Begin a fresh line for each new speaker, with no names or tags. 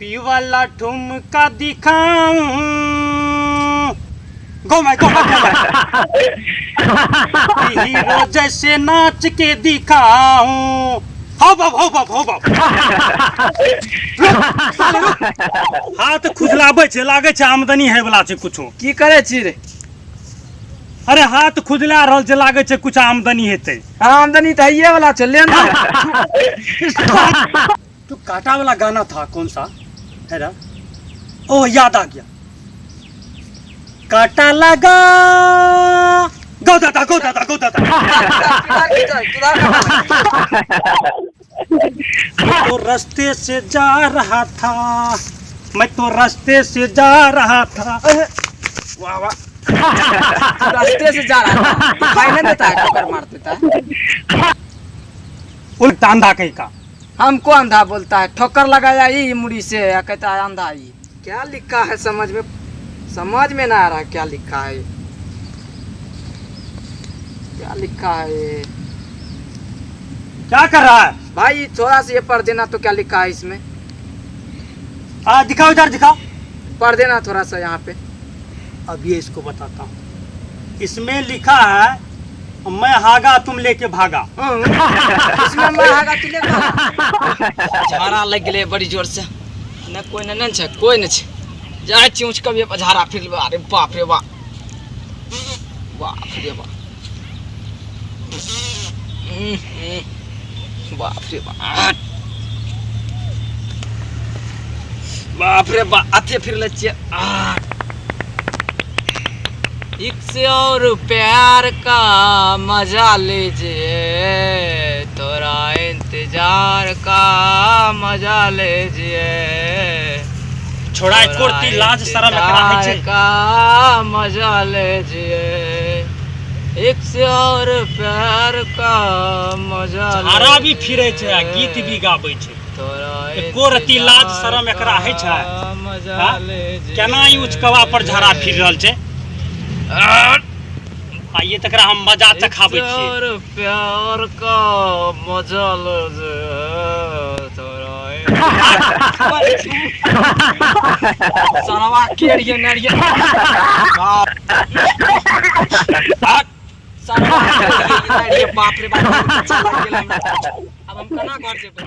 UP वाला ठुमका दिखाऊं, गो मैं हीरो जैसे नाच के दिखाऊं। हो बाप हाथ खुजलाबै छै, लागे छै आमदनी है वाला छै कुछो।
की करे छी रे?
अरे हाथ खुजला रहल छै, लागे छै कुछ आमदनी हेतै।
आमदनी तो ये वाला चल लेना।
तो काटा वाला गाना था कौन सा है ना? ओ याद आ गया। काटा लगा गो दादा गो दादा गो दादा। तो रास्ते से जा रहा था, मैं तो रास्ते से जा रहा था।
वाह वाह, रास्ते से जा रहा था, फाइनल देता है, ठोकर मार देता है।
उल्टा अंधा कहीं का
हमको अंधा बोलता है, ठोकर लगाया ही मुड़ी से, कहता है अंधा ही। क्या लिखा है समझ में ना आ रहा, क्या लिखा है, क्या लिखा है ये?
क्या कर रहा है
भाई? थोड़ा सा ये पढ़ देना तो क्या लिखा है इसमें?
दिखाओ इधर दिखाओ,
पढ़ देना थोड़ा सा यहाँ पे।
अब ये इसको बताता हूँ। इसमें लिखा है मैं हागा तुम लेके भागा।
इसमें मैं हागा तू लेके भागा। झाड़ा लग गए बड़ी जोर से, न कोई न छै, कोई न छै। जाए चूच कभी झाड़ा फिर। अरे बाप रे बाप, बाप रे बाप, बाप रे बाप, बाप रे बाप, आते फिर लच्चे। इश्क और प्यार का मजा लीजिए, थोड़ा इंतजार का मजा लीजिए,
छोड़ा छोड़ती लाज शर्म एकरा है
का मजा लीजिए, इश्क और प्यार का मजा।
झाड़ा भी फिरे छै, गीत भी गाबै छै, एको रती लाज शर्म एकरा है छै। केना ई उचकवा पर झाड़ा फिर रहल छै? आइए तकरा हम मजा चखाबै छी।
और प्यार का मजा लीजिए, सरवा केड़िए नड़िए, सरवा केड़िए नड़िए, बाप रे बाप, अच्छा लग गेल हमरा। अब हम केना घर जेबै?